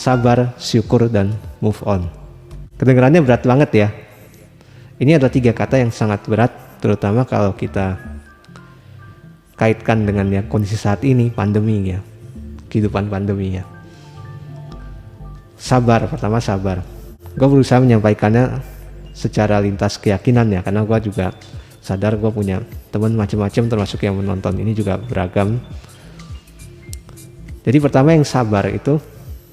sabar, syukur, dan move on. Kedengarannya berat banget ya. Ini adalah 3 kata yang sangat berat, terutama kalau kita kaitkan dengan ya kondisi saat ini, pandemi ya, kehidupan pandemi ya. Sabar, pertama sabar. Gue berusaha menyampaikannya secara lintas keyakinan ya, karena gue juga sadar gue punya teman macam-macam, termasuk yang menonton ini juga beragam. Jadi pertama yang sabar itu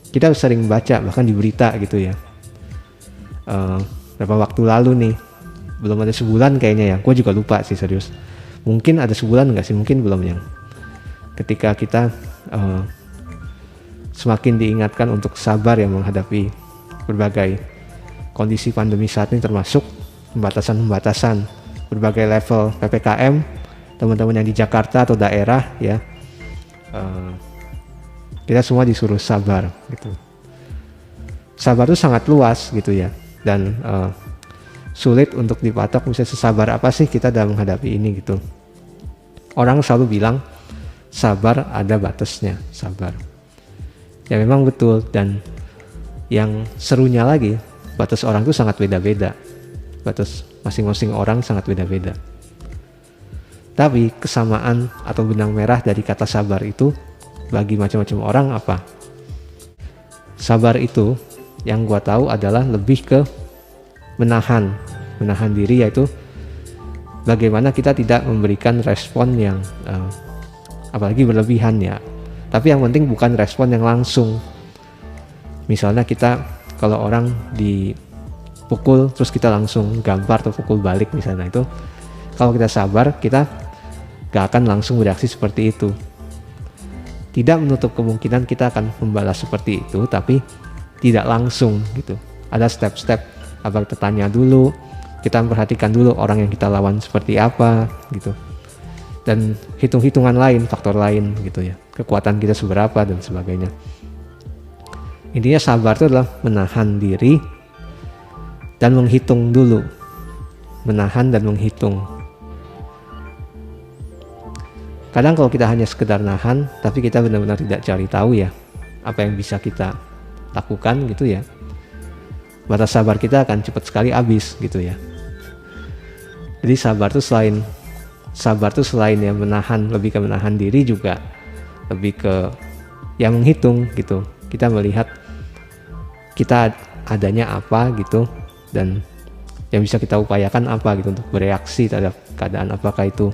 kita sering baca bahkan di berita gitu ya. Beberapa waktu lalu nih, belum ada sebulan kayaknya ya, gue juga lupa sih serius. Mungkin ada sebulan nggak sih, mungkin belum yang. Ketika kita semakin diingatkan untuk sabar ya menghadapi berbagai kondisi pandemi saat ini, termasuk pembatasan-pembatasan berbagai level PPKM, teman-teman yang di Jakarta atau daerah ya. Kita semua disuruh sabar gitu. Sabar itu sangat luas gitu ya, dan sulit untuk dipatok misalnya sesabar apa sih kita dalam menghadapi ini gitu. Orang selalu bilang sabar ada batasnya, sabar. Ya memang betul, dan yang serunya lagi batas orang itu sangat beda-beda. Batas masing-masing orang sangat beda-beda. Tapi kesamaan atau benang merah dari kata sabar itu bagi macam-macam orang apa? Sabar itu yang gua tahu adalah lebih ke menahan diri, yaitu bagaimana kita tidak memberikan respon yang apalagi berlebihan ya. Tapi yang penting bukan respon yang langsung. Misalnya kita kalau orang dipukul terus kita langsung gampar atau pukul balik misalnya, itu kalau kita sabar kita gak akan langsung bereaksi seperti itu. Tidak menutup kemungkinan kita akan membalas seperti itu, tapi tidak langsung gitu. Ada step-step, apa kita tanya dulu, kita memperhatikan dulu orang yang kita lawan seperti apa gitu. Dan hitung-hitungan lain, faktor lain gitu ya. Kekuatan kita seberapa dan sebagainya. Intinya sabar itu adalah menahan diri dan menghitung dulu. Menahan dan menghitung. Kadang kalau kita hanya sekedar nahan, tapi kita benar-benar tidak cari tahu ya apa yang bisa kita lakukan gitu ya, batas sabar kita akan cepat sekali habis gitu ya. Jadi sabar tuh selain ya menahan, lebih ke menahan diri, juga lebih ke yang menghitung gitu. Kita melihat kita adanya apa gitu, dan yang bisa kita upayakan apa gitu untuk bereaksi terhadap keadaan, apakah itu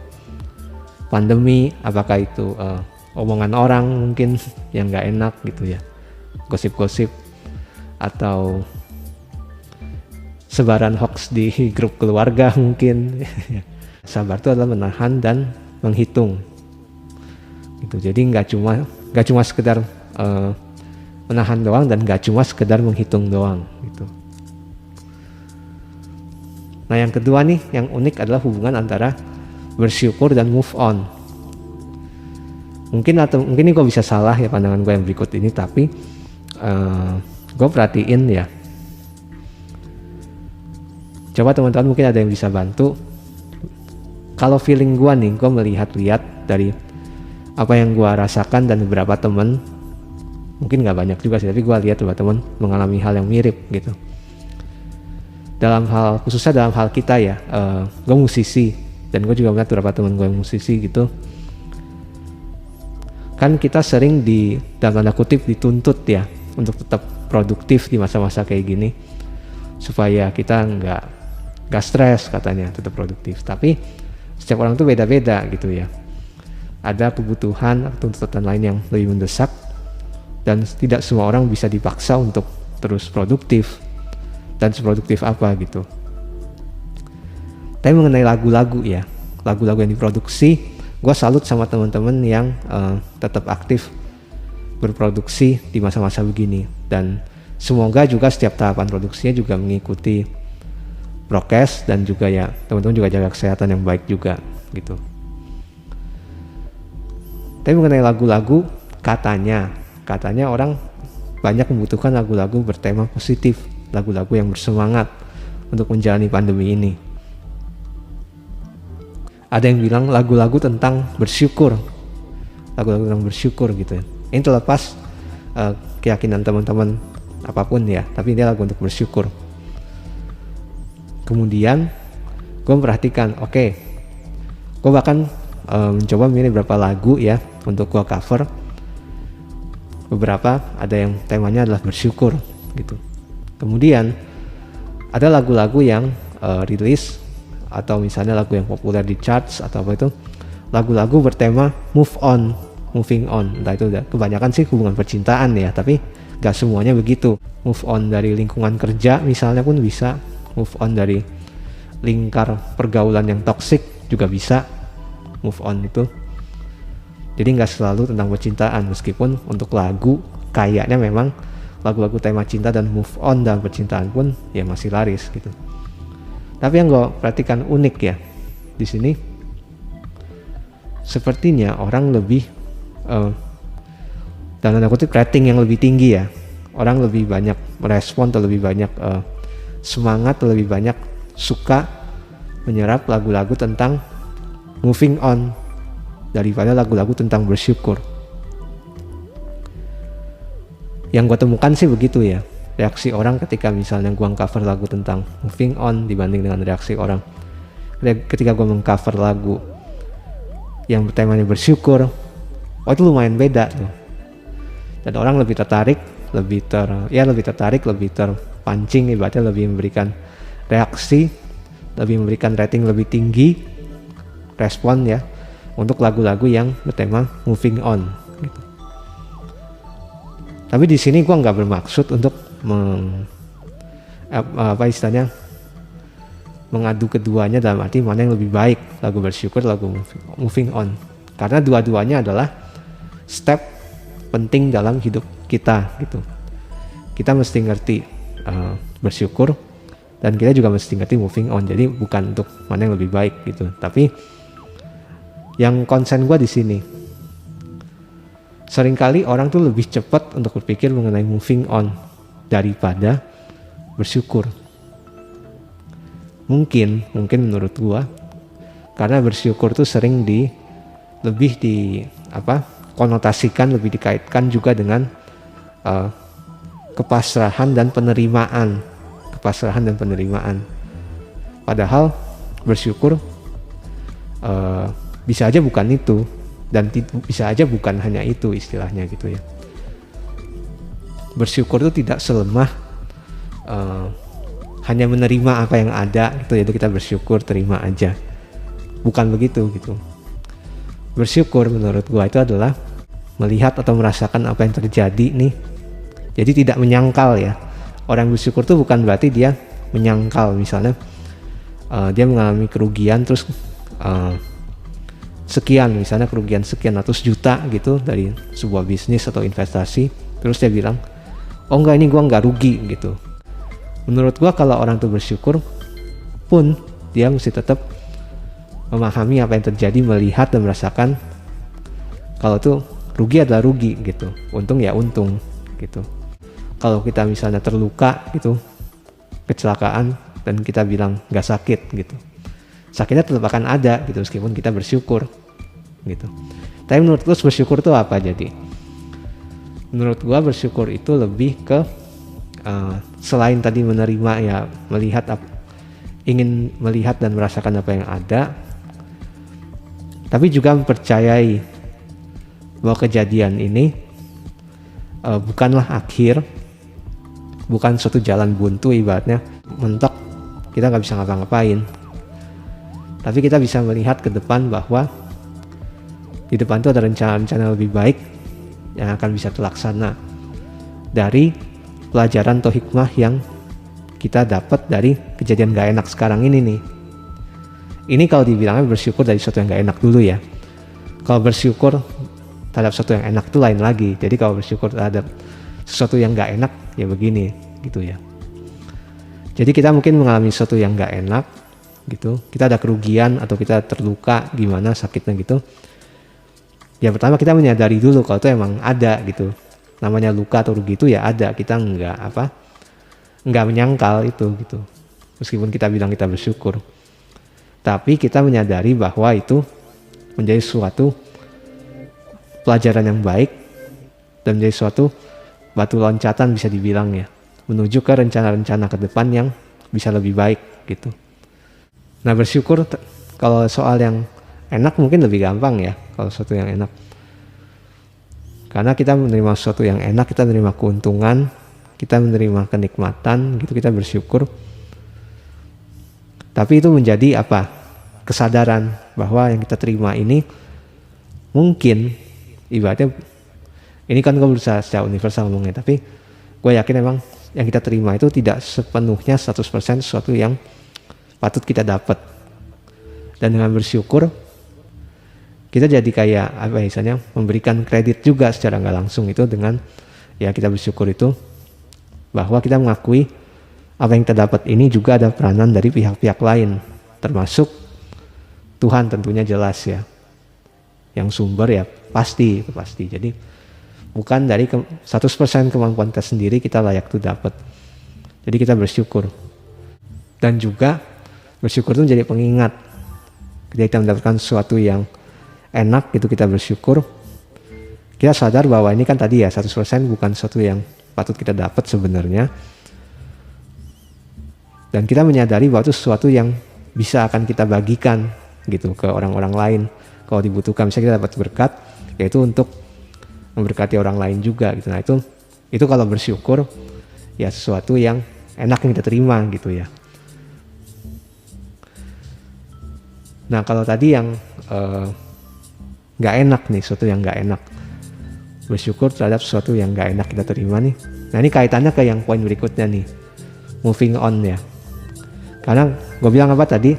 pandemi, apakah itu omongan orang mungkin yang gak enak gitu ya, gosip-gosip, atau sebaran hoax di grup keluarga mungkin. Sabar itu adalah menahan dan menghitung gitu. Jadi nggak cuma sekedar menahan doang, dan nggak cuma sekedar menghitung doang gitu. Nah yang kedua nih yang unik adalah hubungan antara bersyukur dan move on. Mungkin ini gue bisa salah ya pandangan gue yang berikut ini, tapi gue perhatiin ya. Coba teman-teman mungkin ada yang bisa bantu. Kalau feeling gue nih, gue melihat-lihat dari apa yang gue rasakan dan beberapa teman, mungkin nggak banyak juga sih, tapi gue lihat beberapa teman mengalami hal yang mirip gitu. Khususnya dalam hal kita ya, gue musisi, dan gue juga melihat beberapa teman gue yang musisi gitu. Kan kita sering dalam tanda kutip dituntut ya untuk tetap produktif di masa-masa kayak gini, supaya kita nggak stres katanya, tetap produktif. Tapi setiap orang tuh beda-beda gitu ya. Ada kebutuhan atau tuntutan lain yang lebih mendesak, dan tidak semua orang bisa dipaksa untuk terus produktif, dan seproduktif apa gitu. Tapi mengenai lagu-lagu ya, lagu-lagu yang diproduksi, gue salut sama teman-teman yang tetap aktif berproduksi di masa-masa begini, dan semoga juga setiap tahapan produksinya juga mengikuti prokes, dan juga ya teman-teman juga jaga kesehatan yang baik juga gitu. Tapi mengenai lagu-lagu, katanya orang banyak membutuhkan lagu-lagu bertema positif, lagu-lagu yang bersemangat untuk menjalani pandemi ini. Ada yang bilang lagu-lagu tentang bersyukur, lagu-lagu tentang bersyukur gitu ya. Ini terlepas keyakinan teman-teman apapun ya, tapi ini lagu untuk bersyukur. Kemudian gue memperhatikan, oke, gue bahkan mencoba milih beberapa lagu ya untuk gue cover. Beberapa ada yang temanya adalah bersyukur gitu. Kemudian ada lagu-lagu yang rilis atau misalnya lagu yang populer di charts atau apa itu, lagu-lagu bertema moving on. Entah itu kebanyakan sih hubungan percintaan ya, tapi gak semuanya begitu. Move on dari lingkungan kerja misalnya pun bisa, move on dari lingkar pergaulan yang toksik juga bisa move on itu. Jadi gak selalu tentang percintaan, meskipun untuk lagu kayaknya memang lagu-lagu tema cinta dan move on dalam percintaan pun ya masih laris gitu. Tapi yang gue perhatikan unik ya di sini, sepertinya orang lebih dalam tanda kutip rating yang lebih tinggi ya. Orang lebih banyak merespon atau lebih banyak semangat atau lebih banyak suka menyerap lagu-lagu tentang moving on daripada lagu-lagu tentang bersyukur. Yang gue temukan sih begitu ya, reaksi orang ketika misalnya gue cover lagu tentang moving on dibanding dengan reaksi orang ketika gue mengcover lagu yang temanya bersyukur. Oh, itu lumayan beda tuh. Dan orang lebih tertarik, lebih terpancing, ibaratnya lebih memberikan reaksi, lebih memberikan rating lebih tinggi, respon ya, untuk lagu-lagu yang bertema moving on gitu. Tapi di sini gue nggak bermaksud untuk mengadu keduanya dalam arti mana yang lebih baik, lagu bersyukur, lagu moving on. Karena dua-duanya adalah step penting dalam hidup kita gitu. Kita mesti ngerti bersyukur, dan kita juga mesti ngerti moving on. Jadi bukan untuk mana yang lebih baik gitu. Tapi yang konsen gue di sini, seringkali orang tuh lebih cepat untuk berpikir mengenai moving on daripada bersyukur. Mungkin menurut gue, karena bersyukur tuh sering lebih konotasikan, lebih dikaitkan juga dengan kepasrahan dan penerimaan. Padahal bersyukur bisa aja bukan itu, dan bisa aja bukan hanya itu istilahnya gitu ya. Bersyukur itu tidak selemah hanya menerima apa yang ada gitu, yaitu kita bersyukur terima aja. Bukan begitu gitu. Bersyukur menurut gua itu adalah melihat atau merasakan apa yang terjadi nih. Jadi tidak menyangkal ya. Orang bersyukur itu bukan berarti dia menyangkal, misalnya dia mengalami kerugian terus sekian, misalnya kerugian sekian ratus juta gitu dari sebuah bisnis atau investasi, terus dia bilang, oh enggak, ini gua enggak rugi gitu. Menurut gua kalau orang tuh bersyukur pun dia mesti tetap memahami apa yang terjadi, melihat dan merasakan kalau tuh rugi adalah rugi gitu, untung ya untung gitu. Kalau kita misalnya terluka gitu, kecelakaan, dan kita bilang nggak sakit gitu, sakitnya tetap akan ada gitu meskipun kita bersyukur gitu. Tapi menurut lu bersyukur itu apa? Jadi menurut gua bersyukur itu lebih ke selain tadi menerima ya, ingin melihat dan merasakan apa yang ada, tapi juga mempercayai bahwa kejadian ini bukanlah akhir, bukan suatu jalan buntu ibaratnya mentok kita nggak bisa ngapa-ngapain. Tapi kita bisa melihat ke depan bahwa di depan itu ada rencana-rencana lebih baik yang akan bisa terlaksana dari pelajaran atau hikmah yang kita dapat dari kejadian gak enak sekarang ini nih. Ini kalau dibilangnya bersyukur dari sesuatu yang gak enak dulu ya. Kalau bersyukur terhadap sesuatu yang enak itu lain lagi. Jadi kalau bersyukur terhadap sesuatu yang gak enak ya begini gitu ya. Jadi kita mungkin mengalami sesuatu yang gak enak gitu, kita ada kerugian atau kita terluka gimana sakitnya gitu. Ya pertama kita menyadari dulu kalau itu emang ada gitu. Namanya luka atau rugi itu ya ada, kita nggak menyangkal itu gitu. Meskipun kita bilang kita bersyukur, tapi kita menyadari bahwa itu menjadi suatu pelajaran yang baik dan menjadi suatu batu loncatan bisa dibilang ya, menuju ke rencana-rencana ke depan yang bisa lebih baik gitu. Nah bersyukur kalau soal yang enak mungkin lebih gampang ya, kalau sesuatu yang enak. Karena kita menerima sesuatu yang enak, kita menerima keuntungan, kita menerima kenikmatan gitu, kita bersyukur. Tapi itu menjadi apa? Kesadaran bahwa yang kita terima ini mungkin ibaratnya, ini kan gue berusaha secara universal ngomongnya, tapi gue yakin memang yang kita terima itu tidak sepenuhnya 100% sesuatu yang patut kita dapat. Dan dengan bersyukur kita jadi kayak apa ya, misalnya memberikan kredit juga secara nggak langsung itu dengan ya kita bersyukur itu bahwa kita mengakui apa yang kita dapat ini juga ada peranan dari pihak-pihak lain, termasuk Tuhan tentunya jelas ya. Yang sumber ya pasti. Jadi bukan dari 100% kemampuan kita sendiri kita layak tuh dapat. Jadi kita bersyukur. Dan juga bersyukur itu menjadi pengingat. Ketika kita mendapatkan sesuatu yang enak itu kita bersyukur. Kita sadar bahwa ini kan tadi ya 100% bukan sesuatu yang patut kita dapat sebenarnya. Dan kita menyadari bahwa itu sesuatu yang bisa akan kita bagikan gitu ke orang-orang lain. Kalau dibutuhkan, misalnya kita dapat berkat, yaitu untuk memberkati orang lain juga gitu. Nah itu kalau bersyukur ya sesuatu yang enak yang kita terima gitu ya. Nah kalau tadi yang nggak enak nih, sesuatu yang nggak enak, bersyukur terhadap sesuatu yang nggak enak kita terima nih. Nah ini kaitannya ke yang poin berikutnya nih, moving on ya. Karena gue bilang apa tadi,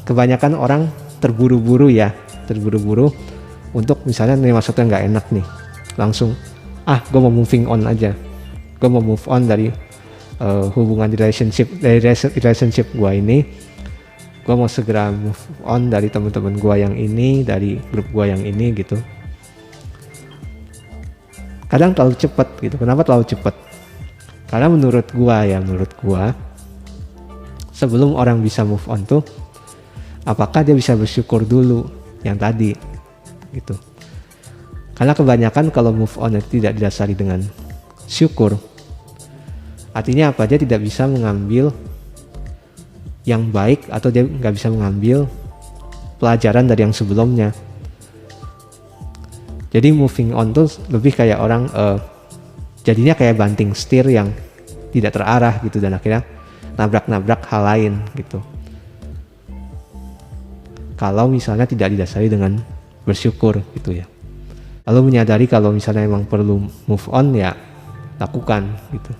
kebanyakan orang terburu-buru untuk misalnya menerima sesuatu yang nggak enak nih, langsung gue mau moving on aja, gue mau move on dari hubungan relationship gue ini, gue mau segera move on dari teman-teman gue yang ini, dari grup gue yang ini gitu. Kadang terlalu cepat gitu. Kenapa terlalu cepat? Karena menurut gue sebelum orang bisa move on tuh, apakah dia bisa bersyukur dulu yang tadi gitu. Karena kebanyakan kalau move on itu tidak didasari dengan syukur, artinya apa? Dia tidak bisa mengambil yang baik atau dia nggak bisa mengambil pelajaran dari yang sebelumnya. Jadi moving on tuh lebih kayak orang jadinya kayak banting setir yang tidak terarah gitu, dan akhirnya nabrak-nabrak hal lain gitu. Kalau misalnya tidak didasari dengan bersyukur gitu ya. Lalu menyadari kalau misalnya memang perlu move on ya lakukan gitu.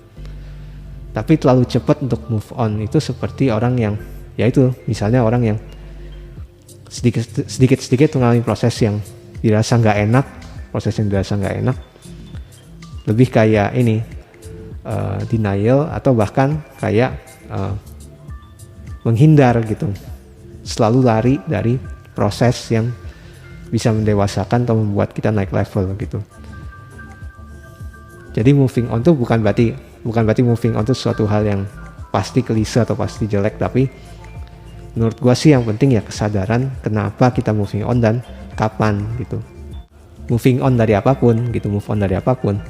Tapi terlalu cepat untuk move on itu seperti orang yang ya itu, misalnya orang yang sedikit mengalami proses yang dirasa nggak enak, lebih kayak ini denial atau bahkan kayak menghindar gitu, selalu lari dari proses yang bisa mendewasakan atau membuat kita naik level gitu. Jadi moving on tuh bukan berarti moving on itu suatu hal yang pasti klise atau pasti jelek, tapi menurut gua sih yang penting ya kesadaran kenapa kita moving on dan kapan gitu. Moving on dari apapun gitu, move on dari apapun,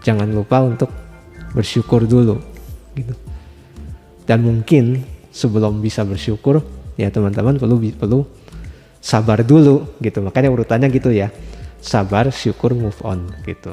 jangan lupa untuk bersyukur dulu gitu. Dan mungkin sebelum bisa bersyukur ya teman-teman perlu sabar dulu gitu. Makanya urutannya gitu ya, sabar, syukur, move on gitu.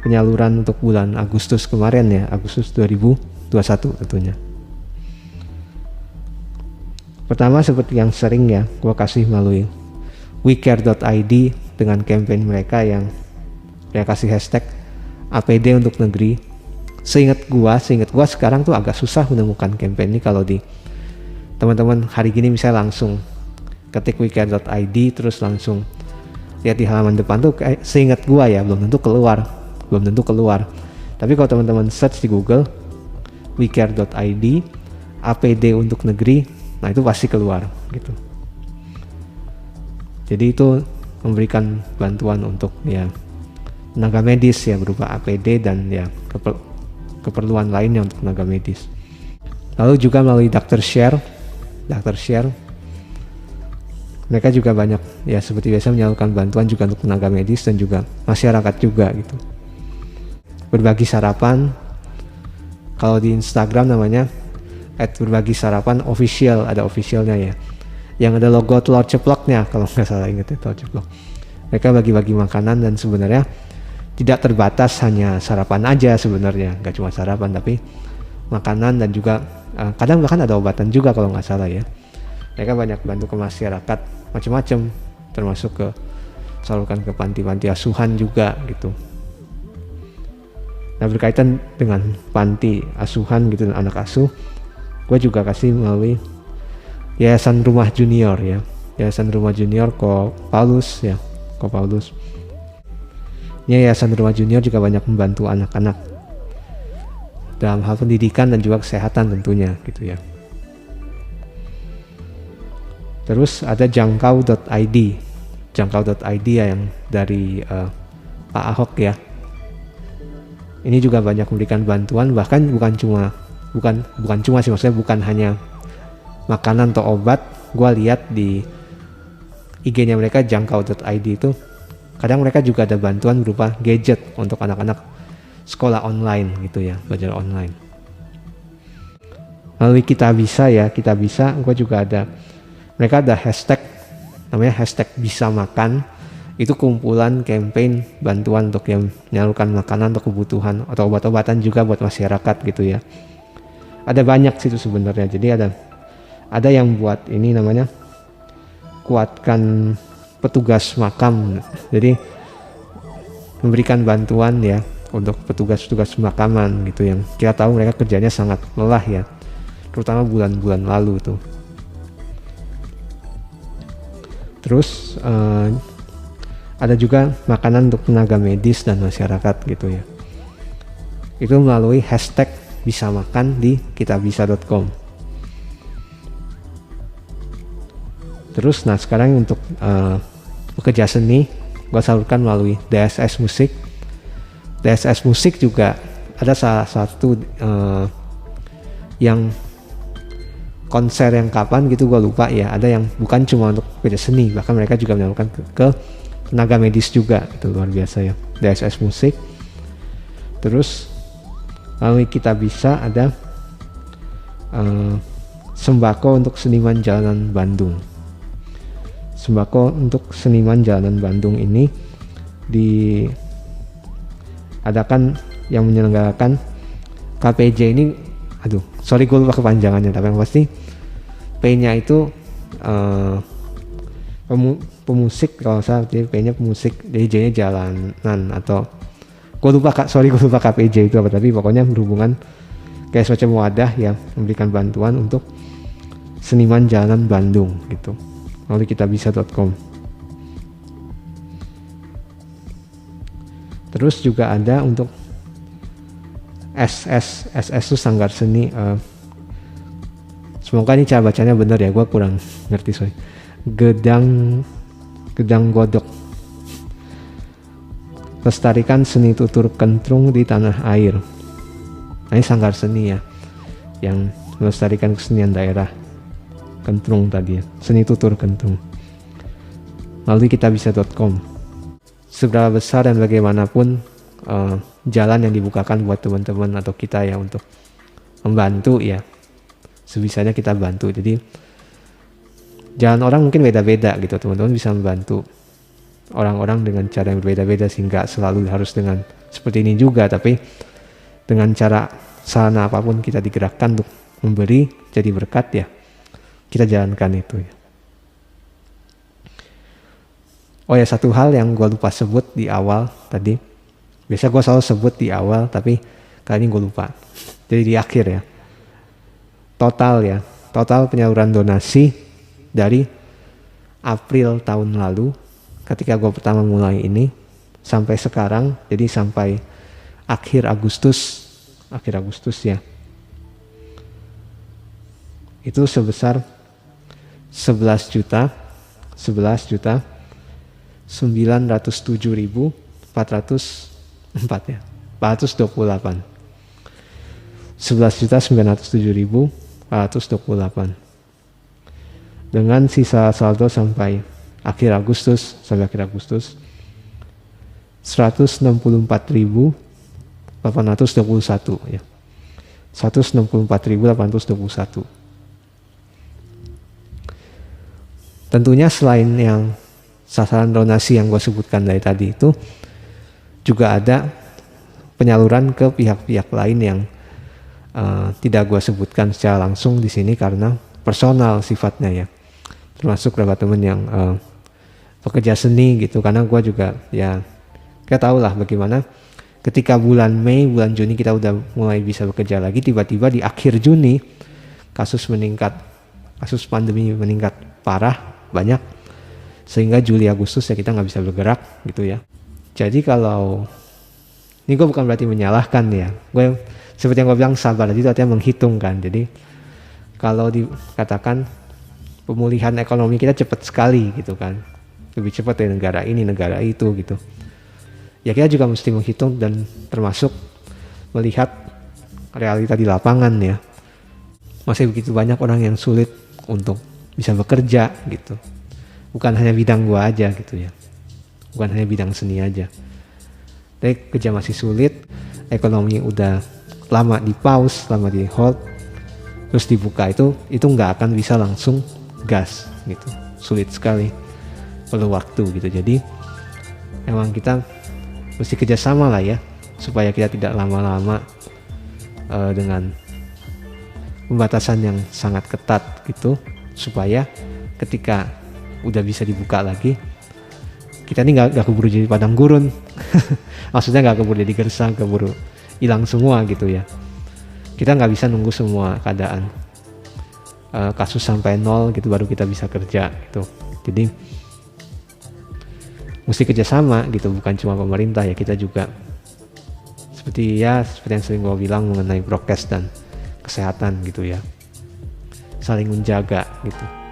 penyaluran untuk bulan Agustus kemarin ya, Agustus 2021 tentunya. Pertama seperti yang sering ya gue kasih melalui wecare.id dengan campaign mereka yang kasih hashtag APD untuk negeri. Seingat gua sekarang tuh agak susah menemukan campaign ini. Kalau di teman-teman hari gini misalnya langsung ketik wecare.id terus langsung lihat di halaman depan tuh seingat gua ya belum tentu keluar. Tapi kalau teman-teman search di Google wecare.id APD untuk negeri, nah itu pasti keluar gitu. Jadi itu memberikan bantuan untuk ya tenaga medis ya berupa APD dan ya keperluan lainnya untuk tenaga medis. Lalu juga melalui Dr. Share mereka juga banyak ya seperti biasa menyalurkan bantuan juga untuk tenaga medis dan juga masyarakat juga gitu. Berbagi sarapan, kalau di Instagram namanya @berbagisarapan_official, ada officialnya ya, yang ada logo telur ceploknya kalau nggak salah, inget ya, telur ceplok. Mereka bagi-bagi makanan dan sebenarnya tidak terbatas hanya sarapan aja sebenarnya, nggak cuma sarapan tapi makanan dan juga kadang bahkan ada obatan juga kalau nggak salah ya. Mereka banyak bantu ke masyarakat macam-macam, termasuk ke salurkan ke panti-panti asuhan juga gitu. Nah berkaitan dengan panti asuhan gitu dan anak asuh, gue juga kasih melalui Yayasan Rumah Junior ya, Yayasan Rumah Junior Ko Paulus. Yayasan Rumah Junior juga banyak membantu anak-anak dalam hal pendidikan dan juga kesehatan tentunya gitu ya. Terus ada jangkau.id ya yang dari Pak Ahok ya. Ini juga banyak memberikan bantuan, bahkan bukan cuma sih, maksudnya bukan hanya makanan atau obat. Gua lihat di IG-nya mereka jangkau.id itu kadang mereka juga ada bantuan berupa gadget untuk anak-anak sekolah online gitu ya, belajar online. Lalu kita bisa, gua juga ada, mereka ada hashtag namanya hashtag bisa makan. Itu kumpulan campaign bantuan untuk yang menyalurkan makanan untuk kebutuhan atau obat-obatan juga buat masyarakat gitu ya. Ada banyak situ sebenarnya. Jadi ada yang buat ini namanya kuatkan petugas makam. Jadi memberikan bantuan ya untuk petugas-petugas pemakaman gitu yang kita tahu mereka kerjanya sangat lelah ya, terutama bulan-bulan lalu tuh. Terus ada juga makanan untuk tenaga medis dan masyarakat gitu ya. Itu melalui hashtag bisa makan di kitabisa.com. Terus nah sekarang untuk pekerja seni gue salurkan melalui DSS Musik. DSS Musik juga ada salah satu yang konser yang kapan gitu gue lupa ya. Ada yang bukan cuma untuk pekerja seni, bahkan mereka juga menyalurkan ke tenaga medis juga, itu luar biasa ya. DSS Musik. Terus lalu kita bisa ada sembako untuk seniman jalanan Bandung. Sembako untuk seniman jalanan Bandung ini diadakan yang menyelenggarakan KPJ ini. Aduh, sorry gue lupa kepanjangannya, tapi yang pasti P-nya itu pemusik kalau saya, jadi P-nya pemusik, jadi J-nya jalanan atau gue lupa KPJ itu apa, tapi pokoknya berhubungan kayak semacam wadah yang memberikan bantuan untuk seniman jalanan Bandung gitu. Lalu kitabisa.com. Terus juga ada untuk SS itu Sanggar Seni. Semoga ini cara bacanya benar ya, gue kurang ngerti sorry. Gedang Godok, lestarikan seni tutur kentrung di tanah air. Nah, ini Sanggar Seni ya, yang melestarikan kesenian daerah kentrung tadi ya, seni tutur kentrung. Lalu kitabisa.com. Seberapa besar dan bagaimanapun jalan yang dibukakan buat teman-teman atau kita ya untuk membantu ya, sebisanya kita bantu. Jadi jalan orang mungkin beda-beda gitu, teman-teman bisa membantu orang-orang dengan cara yang berbeda-beda sehingga selalu harus dengan seperti ini juga, tapi dengan cara sarana apapun kita digerakkan untuk memberi jadi berkat ya, kita jalankan itu ya. Oh ya, satu hal yang gue lupa sebut di awal tadi, biasa gue selalu sebut di awal tapi kali ini gue lupa, jadi di akhir ya. Total penyaluran donasi dari April tahun lalu ketika gue pertama mulai ini sampai sekarang, jadi sampai akhir Agustus ya, itu sebesar 11.907.404 ya, 428. 11.907.428 dengan sisa saldo sampai akhir Agustus 164.821 ya, 164.821. Tentunya selain yang sasaran donasi yang gue sebutkan dari tadi, itu juga ada penyaluran ke pihak-pihak lain yang tidak gue sebutkan secara langsung di sini karena personal sifatnya ya, termasuk beberapa teman yang pekerja seni gitu, karena gue juga ya kita tahu lah bagaimana ketika bulan Mei, bulan Juni kita udah mulai bisa bekerja lagi, tiba-tiba di akhir Juni kasus pandemi meningkat parah banyak, sehingga Juli Agustus ya kita nggak bisa bergerak gitu ya. Jadi kalau ini gue bukan berarti menyalahkan ya, gue seperti yang gue bilang sabar itu artinya menghitung kan. Jadi kalau dikatakan pemulihan ekonomi kita cepat sekali gitu kan, lebih cepat dari negara ini negara itu gitu ya, kita juga mesti menghitung dan termasuk melihat realita di lapangan ya. Masih begitu banyak orang yang sulit untuk bisa bekerja gitu, bukan hanya bidang gua aja gitu ya, bukan hanya bidang seni aja. Tapi kerja masih sulit, ekonomi udah lama di pause, lama di hold, terus dibuka itu nggak akan bisa langsung gas gitu, sulit sekali, perlu waktu gitu. Jadi emang kita mesti kerjasama lah ya, supaya kita tidak lama-lama dengan pembatasan yang sangat ketat gitu, supaya ketika udah bisa dibuka lagi kita ini nggak keburu jadi padang gurun. Maksudnya nggak keburu jadi gersang, keburu hilang semua gitu ya. Kita nggak bisa nunggu semua keadaan kasus sampai nol gitu baru kita bisa kerja gitu. Jadi mesti kerjasama gitu, bukan cuma pemerintah ya, kita juga seperti yang sering gue bilang mengenai prokes dan kesehatan gitu ya, saling menjaga gitu.